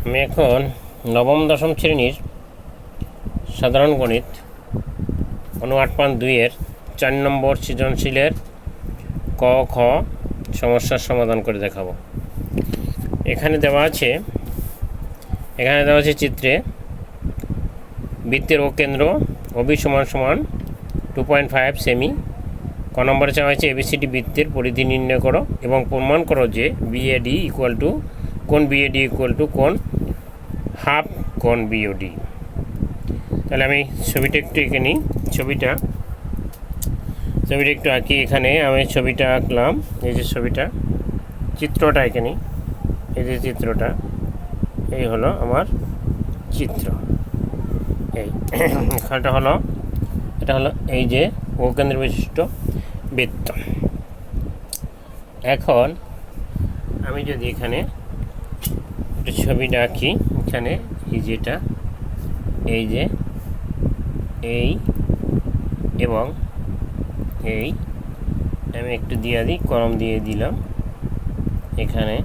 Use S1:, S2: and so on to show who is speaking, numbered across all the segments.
S1: আমি এখন নবম দশম শ্রেণীর সাধারণ গণিত অনু 8.2-এর 4 নম্বর সৃজনশীলের ক খ সমস্যার সমাধান করে দেখাবো। এখানে দেওয়া আছে চিত্রে বৃত্তের ও কেন্দ্র OB = 2.5 সেমি। ক নম্বরে চাওয়া হয়েছে ABCD বৃত্তের পরিধি নির্ণয় করো এবং প্রমাণ করো যে BAD কোণ BAD কোণ হাফ কোণ BOD। তাহলে আমি ছবিটা একটু এঁকে নিই। ছবিটা একটু আঁকি। এখানে আমি ছবিটা আঁকলাম, এই যে চিত্রটা এঁকে নিই। এই যে চিত্রটা, এই হলো আমার চিত্র। এই এখানটা হলো, এটা হলো এই যে ও কেন্দ্র বিশিষ্ট বৃত্ত। এখন আমি যদি এখানে একটা ছবিটা আঁকি, এখানে এই যেটা, এই যে এই এবং এই, আমি একটু দিয়ে দিই, কলম দিয়ে দিলাম। এখানে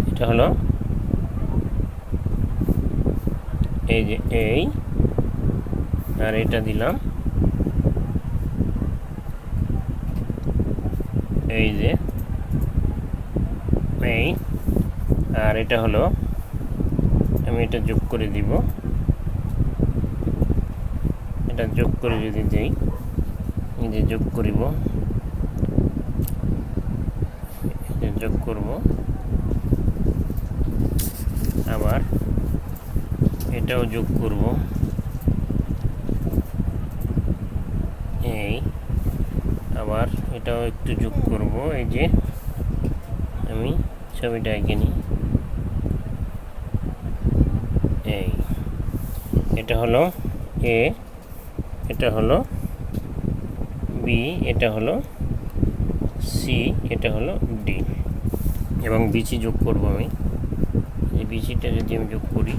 S1: এটা হলো এই যে এই, আর এটা দিলাম এই যে এই, আর এটা হলো, আমি এটা যোগ করে দিব। এটা যোগ করে যদি দেই, এই যে যোগ করিব, যোগ করব, আবার এটাও যোগ করব, এই আবার এটাও একটু যোগ করব। এই যে আমি ছবিটা এঁকে নিই। এই এটা হলো A, এটা হলো B, এটা হলো C, এটা হলো D এবং BC যোগ করব। আমি এই BCটা যদি আমি যোগ করি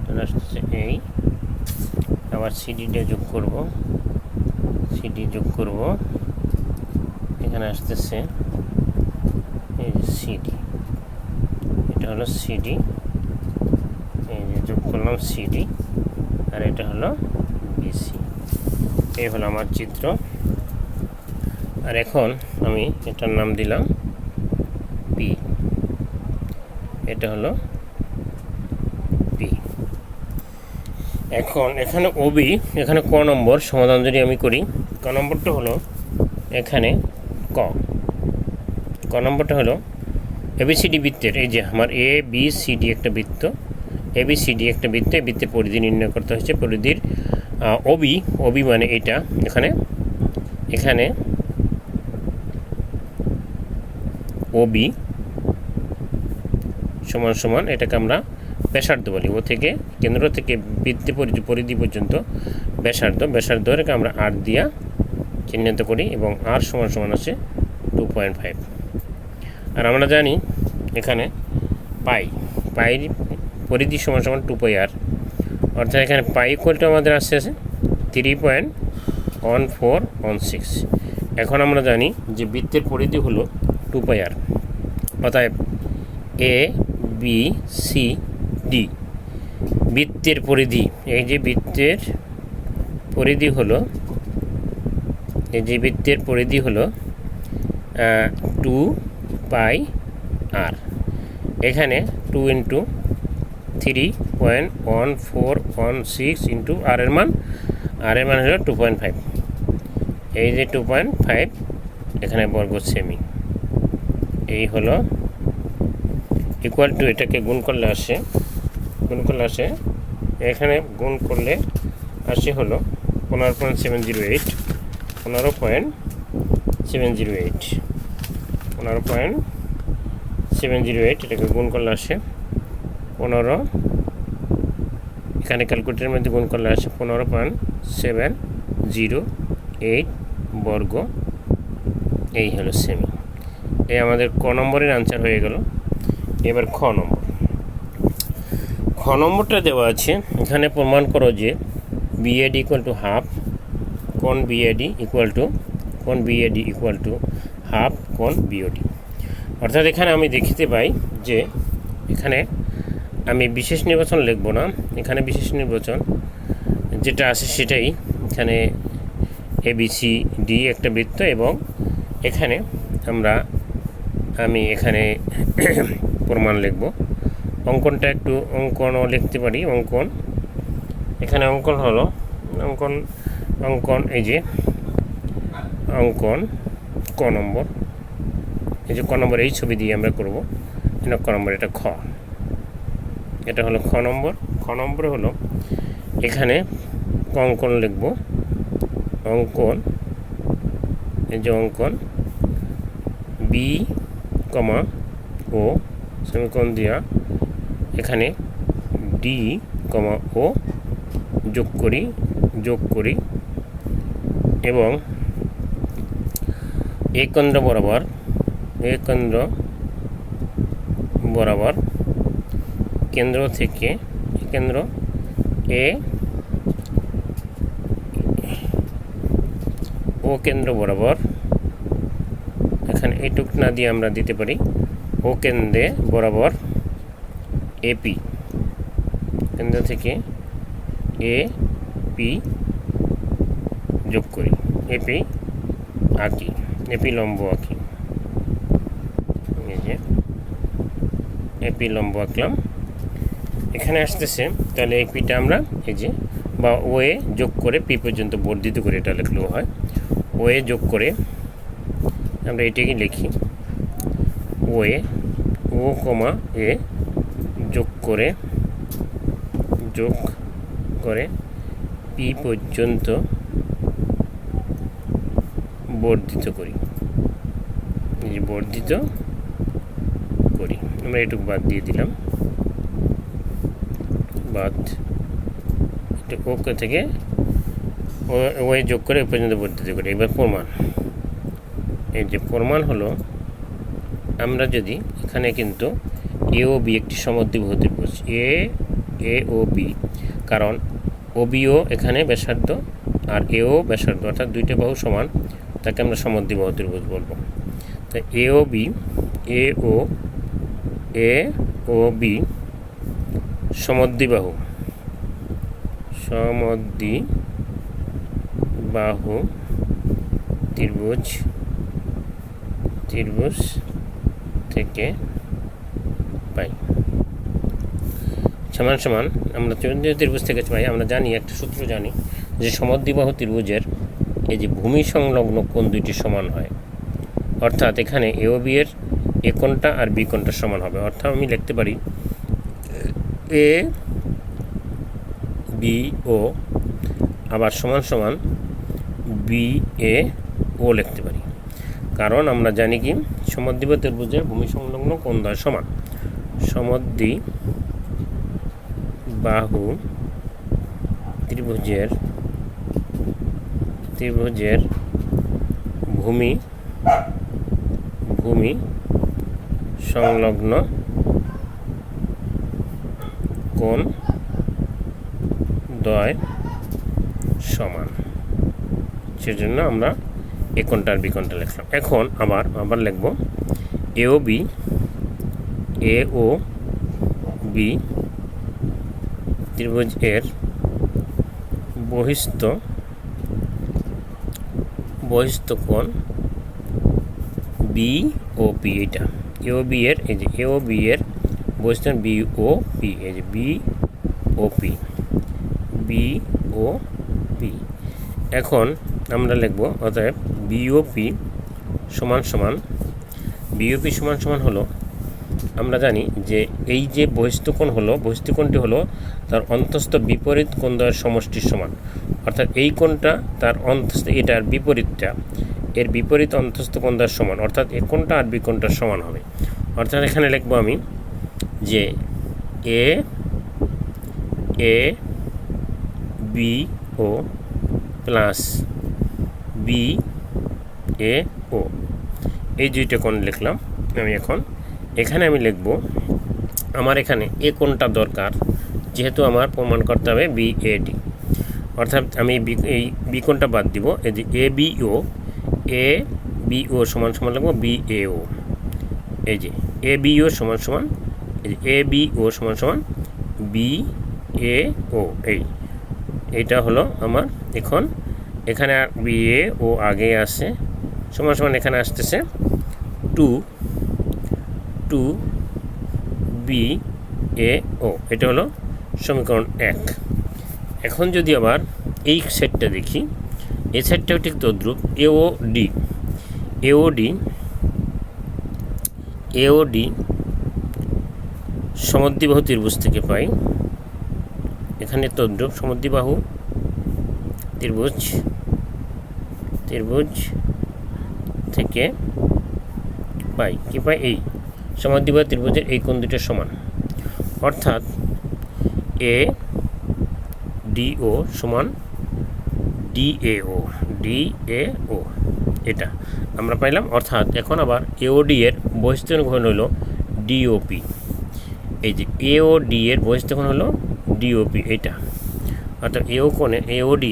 S1: তাহলে আসতেছে এই, আবার CDটা যোগ করব, CD যোগ করব, এখানে আসতেছে এই যে CD, এটা হলো CD, এই যে যোগ করলাম CD, আর এটা হলো BC। এই হলো আমার চিত্র। আর এখন আমি এটার নাম দিলাম P, এটা হলো P। এখন এখানে OB, এখানে ক নম্বর সমাধান যদি আমি করি, ক নম্বরটা হলো এখানে ক নম্বরটা হলো ABCD বৃত্তের, এই যে আমার ABCD একটা বৃত্ত, ABCD একটা বৃত্তে, বৃত্তের পরিধি নির্ণয় করতে হচ্ছে। পরিধির OB মানে এটা, এখানে OB সমান এটাকে আমরা ব্যাসার্ধ বলি। ও থেকে কেন্দ্র থেকে বৃত্তের পরিধি পর্যন্ত ব্যাসার্ধকে আমরা R দিয়া চিহ্নিত করি এবং R সমান আছে 2.5। আর আমরা জানি এখানে পাই পরিধি সমান 2πr, অর্থাৎ এখানে পাই ইকুয়ালটা আমাদের আসছে 3.1416। এখন আমরা জানি যে বৃত্তের পরিধি হলো 2πr, অতএব ABCD বৃত্তের পরিধি, এই যে বৃত্তের পরিধি হলো, এই যে বৃত্তের পরিধি হলো 2πr। এখানে 2 × 3.1416 ইন্টু R এর মান হলো 2.5। এই যে 2.5 এখানে বর্গ সেমি, এই হলো ইকুয়াল টু, এটাকে গুণ করলে আসে এখানে গুণ করলে আসে হলো 15.708, 15.708, এটাকে গুণ করলে আসে 15, এখানে ক্যালকুলেটরের মধ্যে গুণ করলে আসে 15.708 বর্গ। এই হলো সেমি। এই আমাদের ক নম্বরের আনসার হয়ে গেল। এবার খ নম্বরটা দেওয়া আছে, এখানে প্রমাণ করো যে BAD = হাফ কোণ BAD হাফ কোণ BOD। অর্থাৎ এখানে আমি দেখিতে পাই যে এখানে আমি বিশেষ নির্বাচন লিখব না, এখানে বিশেষ নির্বাচন যেটা আছে সেটাই। এখানে ABCD একটা বৃত্ত, এবং এখানে আমি এখানে প্রমাণ লিখব। অঙ্কনটা একটু অঙ্কনও লিখতে পারি। অঙ্কন, এখানে অঙ্কন হলো অঙ্কন এই যে অঙ্কন ক নম্বর, এই যে ক নম্বর এই ছবি দিয়ে আমরা করব। ক নম্বর এটা খ, এটা হলো খ নম্বর। খ নম্বরে হলো এখানে অঙ্কন লিখব। অঙ্কন, এই যে অঙ্কন বি কমা ও সেমিকোণ দিয়া এখানে ডি কমা ও যোগ করি এবং এই কেন্দ্র বরাবর কেন্দ্র থেকে কেন্দ্র ও কেন্দ্র বরাবর, এখানে এইটুক না দিয়ে আমরা দিতে পারি ও কেন্দ্রে বরাবর AP, কেন্দ্র থেকে AP যোগ করি, AP আঁকি, AP লম্ব আঁকি। এই যে AP লম্ব আঁকলাম। এখানে আসতেছে তাহলে APটা আমরা এই যে বা ওয়ে যোগ করে P পর্যন্ত বর্ধিত করে এটা লিখলেও হয়। ওয়ে যোগ করে আমরা এটাকে লিখি ওয়ে ও কমা এ যোগ করে P পর্যন্ত বর্ধিত করি। এই যে বর্ধিত করি, আমরা এটুকু বাদ দিয়ে দিলাম, বাদ ওকে থেকে ওয়ে যোগ করে এ পর্যন্ত বর্ধিত করি। এবার প্রমাণ, এই যে প্রমাণ হলো আমরা যদি এখানে কিন্তু AOB একটি সমদ্বিবাহু ত্রিভুজ, AOB, কারণ OBও এখানে ব্যাসার্ধ আর AO ব্যাসার্ধ, অর্থাৎ দুইটা বাহু সমান, তাকে আমরা সমদ্বিবাহু ত্রিভুজ বলবো। তো AOB সমদ্বিবাহু ত্রিভুজ থেকে পাই সমান সমান, আমরা ত্রিভুজ থেকে পাই। আমরা জানি একটা সূত্র জানি যে সমদ্বিবাহু ত্রিভুজের এই যে ভূমি সংলগ্ন কোণ দুইটি সমান হয়, অর্থাৎ এখানে AOB এর এ কোণটা আর বি কোণটা সমান হবে। অর্থাৎ আমি লিখতে পারি ABO আবার সমান সমান BAO লিখতে পারি, কারণ আমরা জানি কি সমদ্বিবাহু ত্রিভুজের ভূমি সংলগ্ন কোণ দ্বয় সমান। সমদ্বিবাহু ত্রিভুজের ভূমি সংলগ্ন কোণ দ্বয় সমান, সেজন্য আমরা এ কোণটা আর বি কোণটা লিখলাম। এখন আবার লিখব AOB ত্রিভুজ এর বহিস্থ কোণ BOP, এটা AOB এর, এই যে AOB এর বহিস্থ BOP, এই যে BOP। এখন আমরা লিখব অতএব BOP সমান সমান হলো, আমরা জানি যে এই যে বহিস্থ কোণটি হলো তার অন্তস্থ বিপরীত কোণ দ্বয়ের সমষ্টির সমান, অর্থাৎ এই কোণটা তার অন্তস্থ, এটার বিপরীতটা এর বিপরীত অন্তস্থ কোণ দ্বয়ের সমান, অর্থাৎ এই কোণটা আর বি কোণটার সমান হবে। অর্থাৎ এখানে লিখব আমি যে ABO প্লাস BAO, এই দুইটা কোণ লিখলাম আমি। এখন এখানে আমি লিখব আমার এখানে এ কোণটা দরকার, যেহেতু আমার প্রমাণ করতে হবে BAD, অর্থাৎ আমি এই বি কোণটা বাদ দিব। এই যে ABO সমান লিখব BAO, এই যে ABO সমান এ বি ও সমান সমান বি এ ও, এইটা হলো আমার। এখন এখানে আর বি এ ও আগে আসে সমান সমান এখানে আসতেছে টু বি এ ও, এটা হলো সমীকরণ 1। এখন যদি আবার এই সেটটা দেখি, এই সেটটাও ঠিক তদ্রূপ। এওডি সমদ্বিবাহু ত্রিভুজ থেকে পাই। এখানে তদ্রূপ সমদ্বিবাহু ত্রিভুজ থেকে পাই কি পাই, এই সমদ্বিবাহু ত্রিভুজের এই কোণ দুটো সমান, অর্থাৎ এ ডিও সমান ডিএও, এটা আমরা পাইলাম। অর্থাৎ এখন আবার এওডি এর বহিস্থ কোণ হলো ডিওপি। এই যে এওডি এর বহিস্থ কোণ হলো ডিওপি, এটা অর্থাৎ এওডি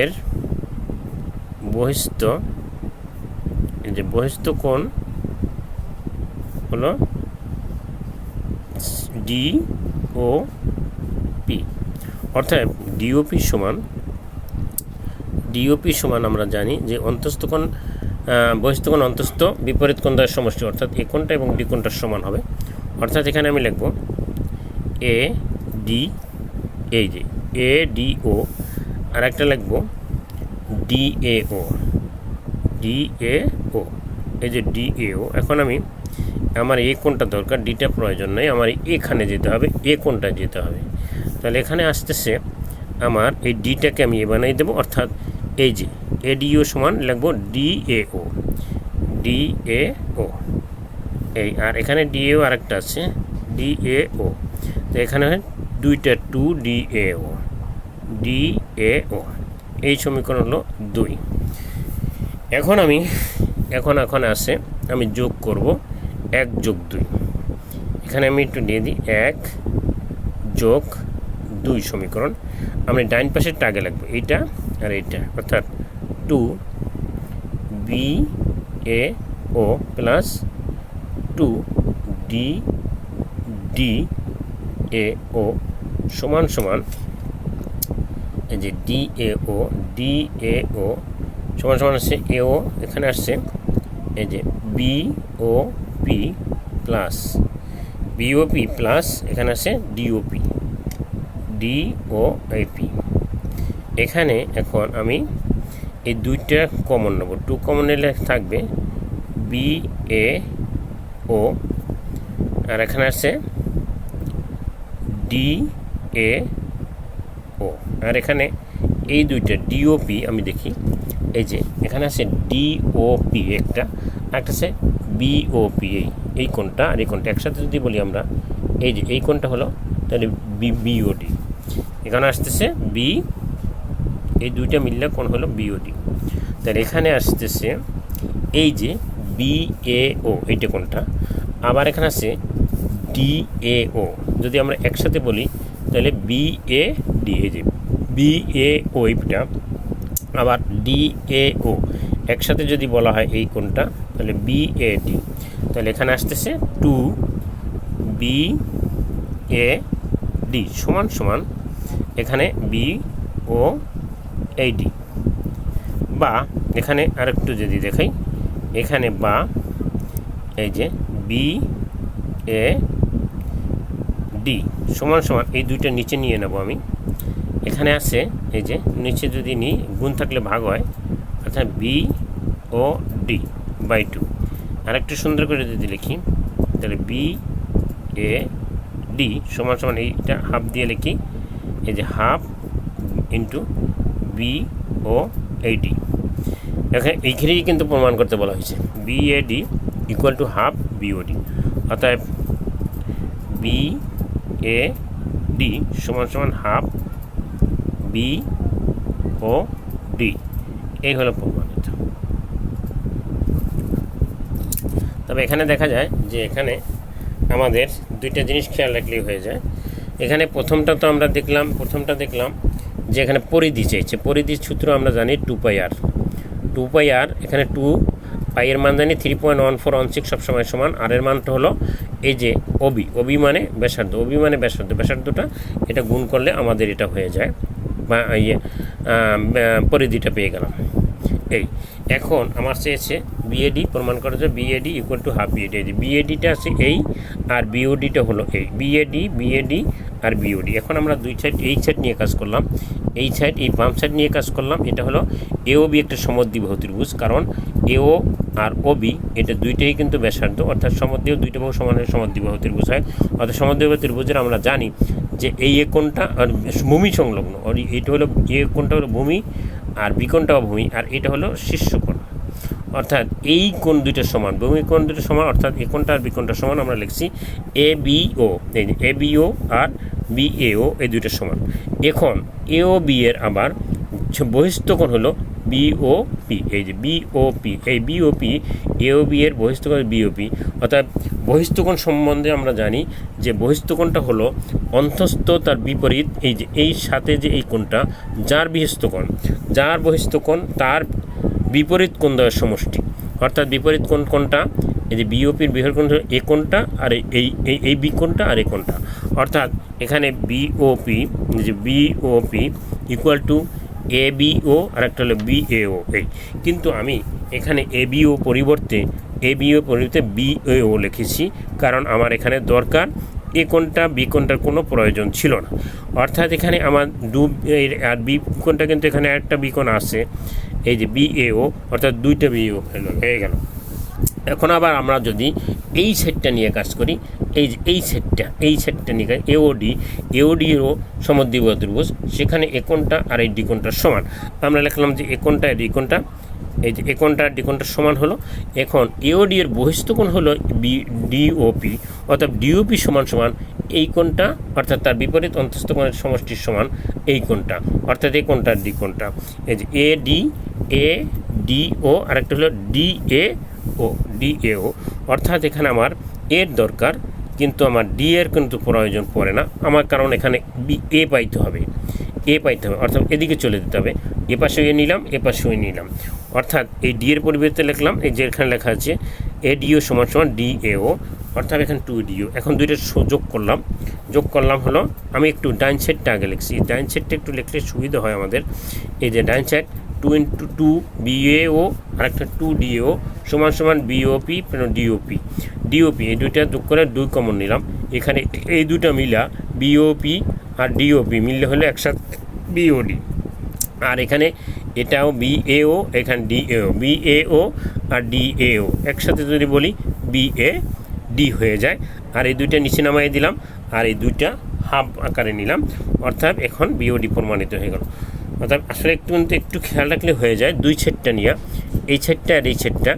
S1: এর বহিস্থ, এই যে বহিস্থ কোণ হলো ডিওপি। অর্থাৎ ডিওপি সমান আমরা জানি যে অন্তস্থ কোণ বহিস্থ কোণ অন্তস্থ বিপরীত কোণ দ্বয়ের সমষ্টি, অর্থাৎ এ কোণটা এবং ডি কোণটার সমান হবে। অর্থাৎ এখানে আমি লিখব এ ডি, এই যে এ ডি ও, আর একটা লিখব ডিএও, এই যে ডিএও। এখন আমি আমার এই কোণটা দরকার, ডিটা প্রয়োজন নেই, আমার এখানে যেতে হবে, এ কোণটা যেতে হবে। তাহলে এখানে আসতেছে আমার এই ডিটাকে আমি এ বানিয়ে দেবো, অর্থাৎ এই যে এডিও সমান লিখবো ডিএও, এই, আর এখানে ডিএও আরেকটা আছে ডিএও। তো এখানে দুইটা 2 ডিএও, এই সমীকরণ হলো 2। এখন আমি আসে আমি যোগ করব 1 যোগ 2। এখানে আমি একটু দিয়ে দিই 1 যোগ 2 সমীকরণ। আমি ডাইন পাশেরটা আগে লাগবে, এইটা আর এইটা, অর্থাৎ 2 B A O plus 2 D A O সমান এই যে ডি এ ও সমান আসছে এও, এখানে আসছে এই যে বিওপি প্লাস এখানে আছে ডিওপি, এখানে এখন আমি এই দুইটা কমন নেব, 2 কমন নিলে থাকবে বি এ ও, আর এখানে আছে ডি এ ও, আর এখানে এই দুইটা ডিওপি আমি দেখি, এই যে এখানে আছে ডিওপি একটা, একটা আছে বিওপি, এই কোণটা আর এই কোণটা একসাথে যদি বলি আমরা, এই যে এই কোণটা হলো তাহলে বিওডি, এখানে আসতেছে বি, এই দুইটা মিললে কোণ হলো বিওডি। তাহলে এখানে আসতেছে এই যে বিএও, এইটা কোণটা, আবার এখানে আছে ডিএও, যদি আমরা একসাথে বলি তাহলে বিএডি, এই যে বিএও এইটা, আবার ডিএও একসাথে যদি বলা হয় এই কোণটা তাহলে বিএডি। তাহলে এখানে আসতেছে 2 বিএডি সমান এখানে বিও এইডি, বা এখানে আরেকটু যদি দেখাই, এখানে বা এই যে বিএডি সমান এই দুইটা নিচে নিয়ে নেব আমি। এখানে আছে এই যে নিচে যদি নিই গুণ থাকলে ভাগ হয়, অর্থাৎ বিওডি বাই 2। আরেকটু সুন্দর করে যদি লিখি তাহলে বিএডি সমান এইটা হাফ দিয়ে লিখি, এই যে হাফ ইন্টু বিওএডি। এখানে এইখানেই কিন্তু প্রমাণ করতে বলা হয়েছে BAD equal to half BOD, অর্থাৎ বিএডি সমান হাফ বিওডি, এই হলো প্রমাণিত। তবে এখানে দেখা যায় যে এখানে আমাদের দুইটা জিনিস খেয়াল রাখলেই হয়ে যায়। এখানে প্রথমটা দেখলাম যে এখানে পরিধি চাইছে, পরিধির সূত্র আমরা জানি 2 পাই আর, এখানে 2 পাইয়ের মান জানি 3.1416 সবসময় সমান, আর এর মানটা হলো এই যে ওবি মানে ব্যাসার্ধ, ওবি মানে ব্যাসার্ধটা এটা গুণ করলে আমাদের এটা হয়ে যায়, বা পরিধিটা পেয়ে গেলাম। এই এখন আমার চেয়েছে বিএডি প্রমাণ করা যায়, BAD equal to half BAD. এই যে বিএডিটা আছে এই, আর বিওডিটা হলো এই, বিএডি আর বিওডি। এখন আমরা দুই সাইড, এই সাইড নিয়ে কাজ করলাম, এই সাইড, এই বাম সাইড নিয়ে কাজ করলাম। এটা হলো এওবি একটা সমদ্বিবাহু ত্রিভুজ, কারণ এও আর ওবি এটা দুইটাই কিন্তু ব্যাসার্ধ, অর্থাৎ সমদ্বিবাহু দুইটা বাহু সমানের সমদ্বিবাহু ত্রিভুজ হয়। অর্থাৎ সমদ্বিবাহু ত্রিভুজের আমরা জানি যে এই কোণটা আর ভূমি সংলগ্ন, আর এটা হলো এ কোণটা হলো ভূমি, আর বি কোণটা ভূমি, আর এটা হলো শীর্ষকোণ। অর্থাৎ এই কোণ দুইটা সমান, ভূমি কোণ দুটো সমান, অর্থাৎ এ কোণটা আর বি কোণটা সমান। আমরা লিখছি এবিও, এই যে এবিও আর বিএও এই দুইটা সমান। এখন এওবি এর আবার বহিস্থ কোণ হলো বিওপি, এই যে বিওপি, এই বিওপি এওবি এর বহিস্থ কোণ বিওপি। অর্থাৎ বহিস্থ কোণ সম্বন্ধে আমরা জানি যে বহিস্থ কোণটা হলো অন্তস্থ তার বিপরীত, এই যে এই সাথে যে এই কোণটা যার বহিস্থ কোণ তার বিপরীত কোণ দ্বয়ের সমষ্টি। অর্থাৎ বিপরীত কোণ কোনটা, এই যে বিওপির বিপরীত কোণ এ কোণটা, আর এই বি কোণটা আর এই কোণটা। অর্থাৎ এখানে বিওপি, যে বিওপি ইকুয়াল টু এবিও আর একটা হলো বিএও। এই কিন্তু আমি এখানে এবিও পরিবর্তে বিএও লিখেছি, কারণ আমার এখানে দরকার এ কোণটা বি কোণটার কোনো প্রয়োজন ছিল না। অর্থাৎ এখানে আমার আর বি কোণটা কিন্তু এখানে একটা বি কোণ আছে, এই যে বিএও, অর্থাৎ দুইটা বিএও হয়ে গেল। এখন আবার আমরা যদি এই সেটটা নিয়ে কাজ করি, এই যে এই সেটটা নিয়ে এওডিরও সমদ্বিবাহু ত্রিভুজ, সেখানে এ কোণটা আর এই ডি কোণটা সমান। আমরা লিখলাম যে এ কোণটা আর ডি কোণটা, এই যে এ কোণটা আর ডি কোণটা সমান হলো। এখন এওডি এর বহিস্থ কোণ হলো ডিওপি, অর্থাৎ ডিওপি সমান এই কোণটা, অর্থাৎ তার বিপরীত অন্তস্থ কোণের সমষ্টির সমান এই কোণটা, অর্থাৎ এই কোণটা আর ডি কোণটা। এই যে এডিও আর একটা হলো ডিএও। অর্থাৎ এখানে আমার এর দরকার, কিন্তু আমার ডি এর কিন্তু প্রয়োজন পড়ে না আমার, কারণ এখানে এ পাইতে হবে, অর্থাৎ এদিকে চলে যেতে হবে। এ পাশে নিলাম, এ পাশেও নিলাম, অর্থাৎ এই ডি এর পরিবর্তে লিখলাম এই যে এখানে লেখা আছে এডিও সমান ডিএও, অর্থাৎ এখানে 2ডিও। এখন দুইটা যোগ করলাম হলো, আমি একটু ডাইন সাইডটা আগে লিখছি, ডাইন সাইডটা একটু লিখলে সুবিধা হয় আমাদের। এই যে ডাইন সাইড 2 × 2 বিএও আর একটা 2ডিও সমান বিওপি ডিওপি, এই দুইটা যোগ করে 2 কমন নিলাম। এখানে এই দুটো মিলা বিওপি আর ডিওপি মিললে হলো একসাথে বিওডি, আর এখানে এটাও বিএও, এখানে বিএও আর ডিএও একসাথে যদি বলি বিএডি হয়ে যায়। আর এই দুইটা নিচে নামাই দিলাম, আর এই দুইটা হাফ আকারে নিলাম, অর্থাৎ এখন বিওডি প্রমাণিত হয়ে গেল। অর্থাৎ আসলে একটু খেয়াল রাখলে হয়ে যায়, দুই সেটটা নিয়ে এই সেটটা আর এই সেটটা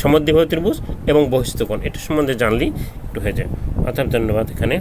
S1: সমদ্বিবাহু ত্রিভুজ এবং বহিস্থ কোণ, এটা সম্বন্ধে জানলেই একটু হয়ে যায়। অর্থাৎ ধন্যবাদ এখানে।